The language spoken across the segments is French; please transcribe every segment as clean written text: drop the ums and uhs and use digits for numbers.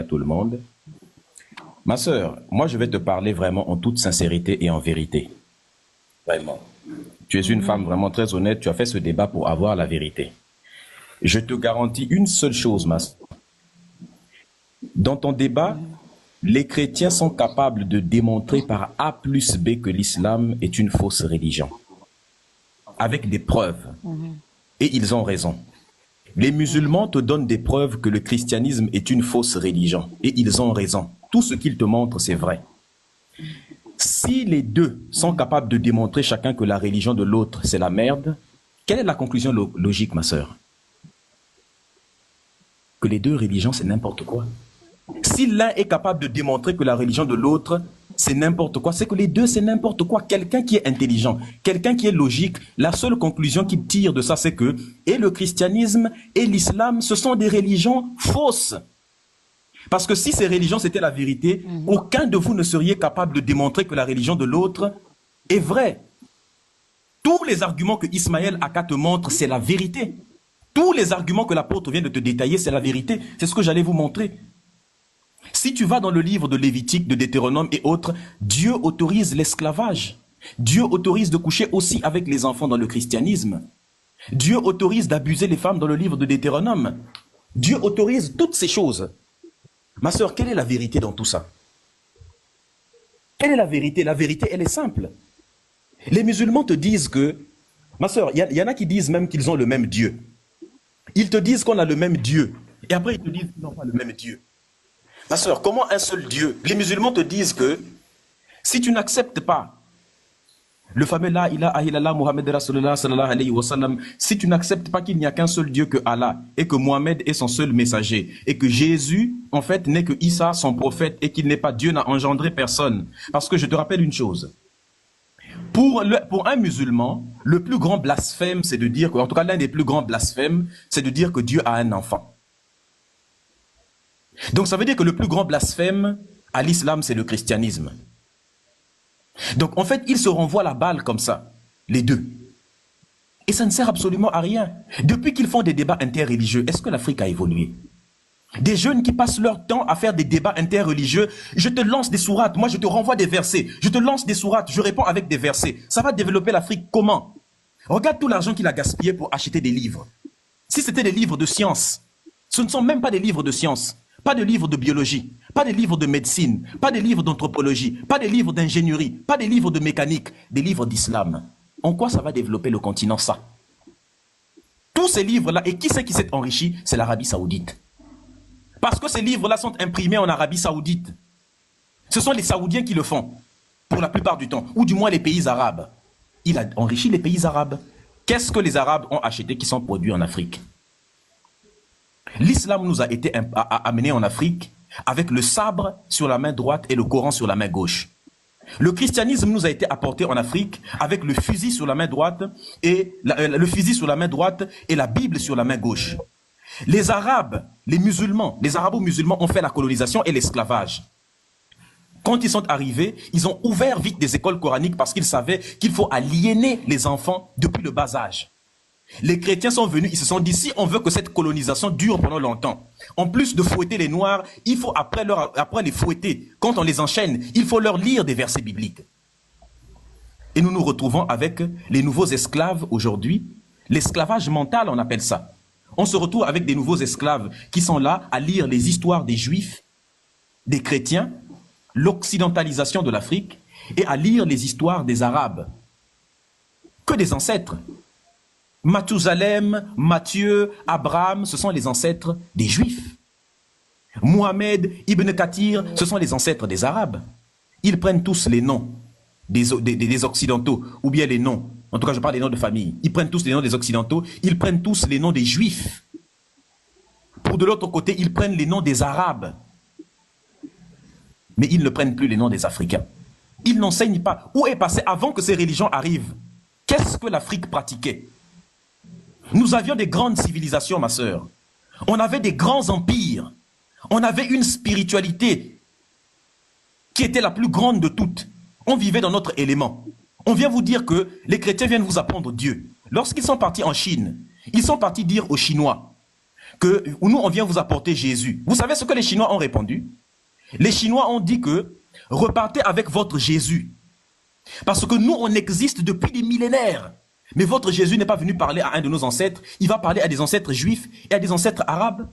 tout le monde. Ma sœur, moi je vais te parler vraiment en toute sincérité et en vérité. Vraiment. Tu es une femme vraiment très honnête, tu as fait ce débat pour avoir la vérité. Je te garantis une seule chose, ma sœur. Dans ton débat, les chrétiens sont capables de démontrer par A plus B que l'islam est une fausse religion. Avec des preuves. Et ils ont raison. Les musulmans te donnent des preuves que le christianisme est une fausse religion. Et ils ont raison. Tout ce qu'ils te montrent, c'est vrai. Si les deux sont capables de démontrer chacun que la religion de l'autre, c'est la merde, quelle est la conclusion logique, ma sœur? Que les deux religions, c'est n'importe quoi. Si l'un est capable de démontrer que la religion de l'autre, c'est n'importe quoi, c'est que les deux, c'est n'importe quoi. Quelqu'un qui est intelligent, quelqu'un qui est logique, la seule conclusion qu'il tire de ça, c'est que et le christianisme et l'islam, ce sont des religions fausses. Parce que si ces religions, c'était la vérité, aucun de vous ne seriez capable de démontrer que la religion de l'autre est vraie. Tous les arguments que Ismaël Aka te montre, c'est la vérité. Tous les arguments que l'apôtre vient de te détailler, c'est la vérité. C'est ce que j'allais vous montrer. Si tu vas dans le livre de Lévitique, de Deutéronome et autres, Dieu autorise l'esclavage. Dieu autorise de coucher aussi avec les enfants dans le christianisme. Dieu autorise d'abuser les femmes dans le livre de Deutéronome. Dieu autorise toutes ces choses. Ma sœur, quelle est la vérité dans tout ça? Quelle est la vérité? La vérité, elle est simple. Les musulmans te disent que, ma sœur, il y en a qui disent même qu'ils ont le même Dieu. Ils te disent qu'on a le même Dieu. Et après, ils te disent qu'ils n'ont pas le même Dieu. Ma sœur, comment un seul Dieu? Les musulmans te disent que si tu n'acceptes pas le fameux La ilaha illallah Muhammad Rasulullah sallallahu alayhi wa sallam, si tu n'acceptes pas qu'il n'y a qu'un seul Dieu que Allah et que Mohammed est son seul messager et que Jésus, en fait, n'est que Issa, son prophète et qu'il n'est pas Dieu, n'a engendré personne. Parce que je te rappelle une chose. Pour un musulman, le plus grand blasphème, c'est de dire que, en tout cas l'un des plus grands blasphèmes, c'est de dire que Dieu a un enfant. Donc ça veut dire que le plus grand blasphème à l'islam, c'est le christianisme. Donc en fait, ils se renvoient la balle comme ça, les deux. Et ça ne sert absolument à rien. Depuis qu'ils font des débats interreligieux, est-ce que l'Afrique a évolué? Des jeunes qui passent leur temps à faire des débats interreligieux, je te lance des sourates, moi je te renvoie des versets, je te lance des sourates, je réponds avec des versets. Ça va développer l'Afrique comment? Regarde tout l'argent qu'il a gaspillé pour acheter des livres. Si c'était des livres de science, ce ne sont même pas des livres de science. Pas de livres de biologie, pas de livres de médecine, pas de livres d'anthropologie, pas de livres d'ingénierie, pas de livres de mécanique, des livres d'islam. En quoi ça va développer le continent, ça? Tous ces livres-là, et qui c'est qui s'est enrichi? C'est l'Arabie Saoudite. Parce que ces livres-là sont imprimés en Arabie Saoudite. Ce sont les Saoudiens qui le font, pour la plupart du temps, ou du moins les pays arabes. Il a enrichi les pays arabes. Qu'est-ce que les Arabes ont acheté qui sont produits en Afrique? L'islam nous a été amené en Afrique avec le sabre sur la main droite et le Coran sur la main gauche. Le christianisme nous a été apporté en Afrique avec le fusil sur la main droite et la Bible sur la main gauche. Les Arabes, les musulmans, les arabo-musulmans ont fait la colonisation et l'esclavage. Quand ils sont arrivés, ils ont ouvert vite des écoles coraniques parce qu'ils savaient qu'il faut aliéner les enfants depuis le bas âge. Les chrétiens sont venus, ils se sont dit, si on veut que cette colonisation dure pendant longtemps, en plus de fouetter les noirs, il faut après les fouetter, quand on les enchaîne, il faut leur lire des versets bibliques. Et nous nous retrouvons avec les nouveaux esclaves aujourd'hui, l'esclavage mental on appelle ça. On se retrouve avec des nouveaux esclaves qui sont là à lire les histoires des juifs, des chrétiens, l'occidentalisation de l'Afrique, et à lire les histoires des arabes. Que des ancêtres. Mathusalem, Matthieu, Abraham, ce sont les ancêtres des Juifs. Mohamed, Ibn Kathir, ce sont les ancêtres des Arabes. Ils prennent tous les noms des Occidentaux, ou bien les noms, en tout cas je parle des noms de famille, ils prennent tous les noms des Occidentaux, ils prennent tous les noms des Juifs. Pour de l'autre côté, ils prennent les noms des Arabes. Mais ils ne prennent plus les noms des Africains. Ils n'enseignent pas. Où est passé, avant que ces religions arrivent, qu'est-ce que l'Afrique pratiquait? Nous avions des grandes civilisations, ma sœur. On avait des grands empires. On avait une spiritualité qui était la plus grande de toutes. On vivait dans notre élément. On vient vous dire que les chrétiens viennent vous apprendre Dieu. Lorsqu'ils sont partis en Chine, ils sont partis dire aux Chinois, que nous, on vient vous apporter Jésus. Vous savez ce que les Chinois ont répondu? Les Chinois ont dit que repartez avec votre Jésus. Parce que nous, on existe depuis des millénaires. Mais votre Jésus n'est pas venu parler à un de nos ancêtres. Il va parler à des ancêtres juifs et à des ancêtres arabes.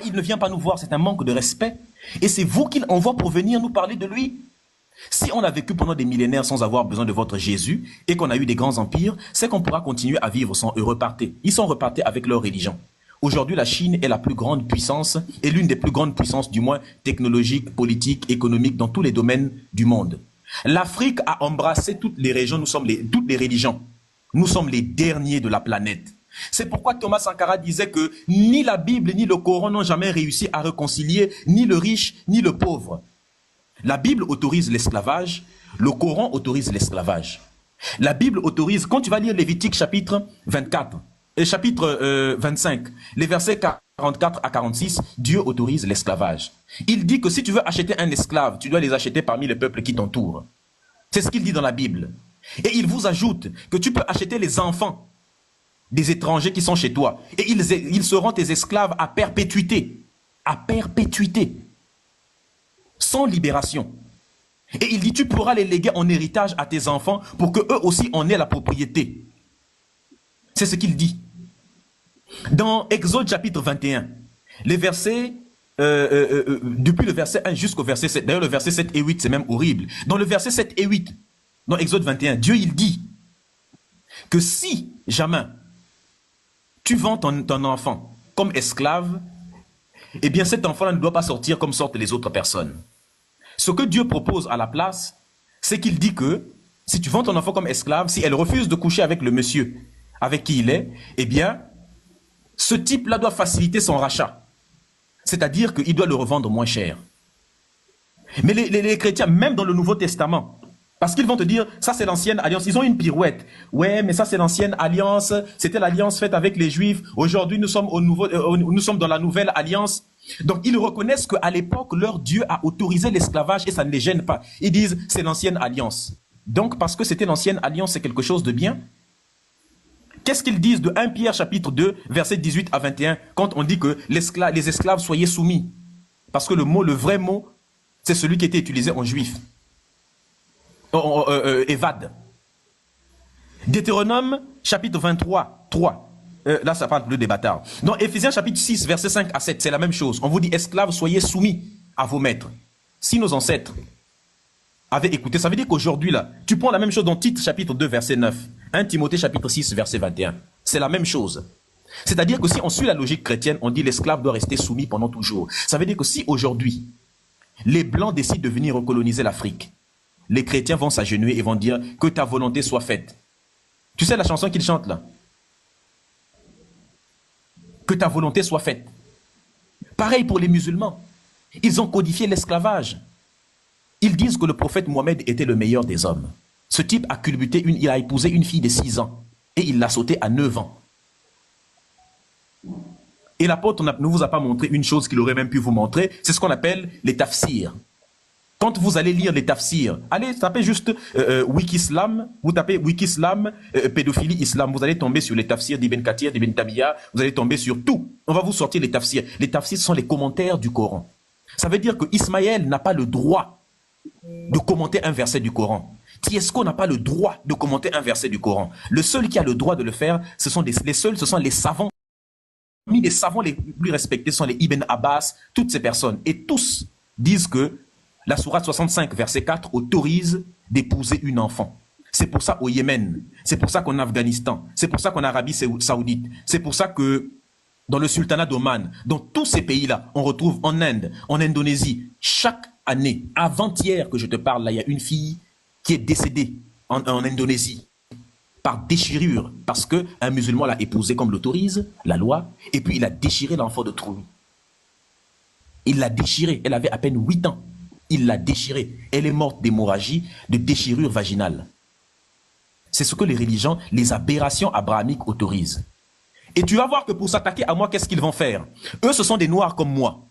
Il ne vient pas nous voir, c'est un manque de respect. Et c'est vous qu'il envoie pour venir nous parler de lui. Si on a vécu pendant des millénaires sans avoir besoin de votre Jésus et qu'on a eu des grands empires, c'est qu'on pourra continuer à vivre sans eux. Repartez. Ils sont repartés avec leur religion. Aujourd'hui, la Chine est la plus grande puissance et l'une des plus grandes puissances, du moins technologiques, politiques, économiques, dans tous les domaines du monde. L'Afrique a embrassé toutes les régions, toutes les religions. Nous sommes les derniers de la planète. C'est pourquoi Thomas Sankara disait que ni la Bible ni le Coran n'ont jamais réussi à réconcilier ni le riche ni le pauvre. La Bible autorise l'esclavage, le Coran autorise l'esclavage. La Bible autorise, quand tu vas lire Lévitique chapitre 24, chapitre 25, les versets 44 à 46, Dieu autorise l'esclavage. Il dit que si tu veux acheter un esclave, tu dois les acheter parmi les peuples qui t'entourent. C'est ce qu'il dit dans la Bible. Et il vous ajoute que tu peux acheter les enfants des étrangers qui sont chez toi. Et ils seront tes esclaves à perpétuité. À perpétuité. Sans libération. Et il dit, tu pourras les léguer en héritage à tes enfants pour que eux aussi en aient la propriété. C'est ce qu'il dit. Dans Exode chapitre 21, les versets, depuis le verset 1 jusqu'au verset 7, d'ailleurs le verset 7 et 8 c'est même horrible. Dans le verset 7 et 8, dans Exode 21, Dieu il dit que si jamais tu vends ton enfant comme esclave, eh bien cet enfant-là ne doit pas sortir comme sortent les autres personnes. Ce que Dieu propose à la place, c'est qu'il dit que si tu vends ton enfant comme esclave, si elle refuse de coucher avec le monsieur avec qui il est, eh bien, ce type-là doit faciliter son rachat. C'est-à-dire qu'il doit le revendre moins cher. Mais les chrétiens, même dans le Nouveau Testament, parce qu'ils vont te dire, ça c'est l'ancienne alliance, ils ont une pirouette. Ouais, mais ça c'est l'ancienne alliance, c'était l'alliance faite avec les Juifs. Aujourd'hui, nous sommes nous sommes dans la nouvelle alliance. Donc, ils reconnaissent qu'à l'époque, leur Dieu a autorisé l'esclavage et ça ne les gêne pas. Ils disent, c'est l'ancienne alliance. Donc, parce que c'était l'ancienne alliance, c'est quelque chose de bien. Qu'est-ce qu'ils disent de 1 Pierre chapitre 2, versets 18 à 21, quand on dit que les esclaves soyez soumis? Parce que le vrai mot, c'est celui qui était utilisé en juif. Évade. Deutéronome chapitre 23, 3. Là, ça parle plus des bâtards. Dans Éphésiens chapitre 6, versets 5 à 7, c'est la même chose. On vous dit, esclaves, soyez soumis à vos maîtres. Si nos ancêtres avaient écouté, ça veut dire qu'aujourd'hui, là, tu prends la même chose dans Tite chapitre 2, verset 9. 1 Timothée chapitre 6, verset 21. C'est la même chose. C'est-à-dire que si on suit la logique chrétienne, on dit l'esclave doit rester soumis pendant toujours. Ça veut dire que si aujourd'hui, les Blancs décident de venir recoloniser l'Afrique, les chrétiens vont s'agenouiller et vont dire que ta volonté soit faite. Tu sais la chanson qu'ils chantent là? Que ta volonté soit faite. Pareil pour les musulmans. Ils ont codifié l'esclavage. Ils disent que le prophète Mohammed était le meilleur des hommes. Ce type a culbuté, il a épousé une fille de 6 ans et il l'a sautée à 9 ans. Et l'apôtre ne vous a pas montré une chose qu'il aurait même pu vous montrer, c'est ce qu'on appelle les tafsirs. Quand vous allez lire les tafsirs, allez taper juste Wikislam, vous tapez Wikislam, pédophilie islam, vous allez tomber sur les tafsirs d'Ibn Kathir, d'Ibn Tamiya, vous allez tomber sur tout. On va vous sortir les tafsirs. Les tafsirs sont les commentaires du Coran. Ça veut dire que Ismaël n'a pas le droit de commenter un verset du Coran. Tiesco n'a pas le droit de commenter un verset du Coran. Le seul qui a le droit de le faire, ce sont les savants. Parmi les savants les plus respectés sont les Ibn Abbas, toutes ces personnes. Et tous disent que la sourate 65, verset 4, autorise d'épouser une enfant. C'est pour ça au Yémen, c'est pour ça qu'en Afghanistan, c'est pour ça qu'en Arabie Saoudite, c'est pour ça que dans le sultanat d'Oman, dans tous ces pays-là, on retrouve en Inde, en Indonésie, chaque année, avant-hier que je te parle, là, il y a une fille qui est décédée en Indonésie par déchirure, parce qu'un musulman l'a épousée comme l'autorise la loi, et puis il a déchiré l'enfant de trou. Il l'a déchirée, elle avait à peine 8 ans. Il l'a déchirée. Elle est morte d'hémorragie, de déchirure vaginale. C'est ce que les religions, les aberrations abrahamiques autorisent. Et tu vas voir que pour s'attaquer à moi, qu'est-ce qu'ils vont faire? Eux, ce sont des noirs comme moi.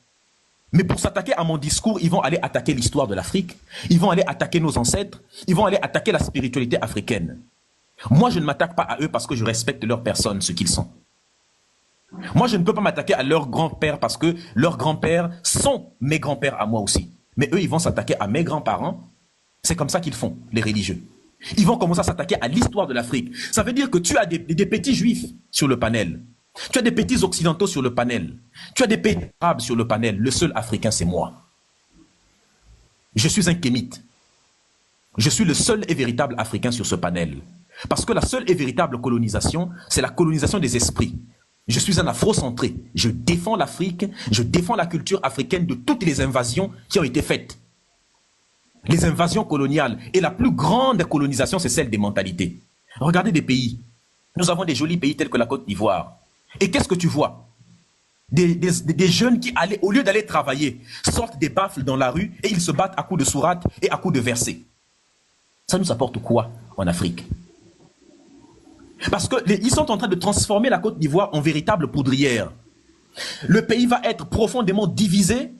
Mais pour s'attaquer à mon discours, ils vont aller attaquer l'histoire de l'Afrique. Ils vont aller attaquer nos ancêtres. Ils vont aller attaquer la spiritualité africaine. Moi, je ne m'attaque pas à eux parce que je respecte leur personne, ce qu'ils sont. Moi, je ne peux pas m'attaquer à leurs grands-pères parce que leurs grands-pères sont mes grands-pères à moi aussi. Mais eux, ils vont s'attaquer à mes grands-parents. C'est comme ça qu'ils font, les religieux. Ils vont commencer à s'attaquer à l'histoire de l'Afrique. Ça veut dire que tu as des petits juifs sur le panel. Tu as des petits occidentaux sur le panel. Tu as des petits arabes sur le panel. Le seul africain, c'est moi. Je suis un kémite. Je suis le seul et véritable africain sur ce panel. Parce que la seule et véritable colonisation, c'est la colonisation des esprits. Je suis un afrocentré. Je défends l'Afrique, je défends la culture africaine de toutes les invasions qui ont été faites. Les invasions coloniales. Et la plus grande colonisation, c'est celle des mentalités. Regardez des pays. Nous avons des jolis pays tels que la Côte d'Ivoire. Et qu'est-ce que tu vois? Des jeunes qui, au lieu d'aller travailler, sortent des baffles dans la rue et ils se battent à coups de sourates et à coups de versets. Ça nous apporte quoi en Afrique? Parce qu'ils sont en train de transformer la Côte d'Ivoire en véritable poudrière. Le pays va être profondément divisé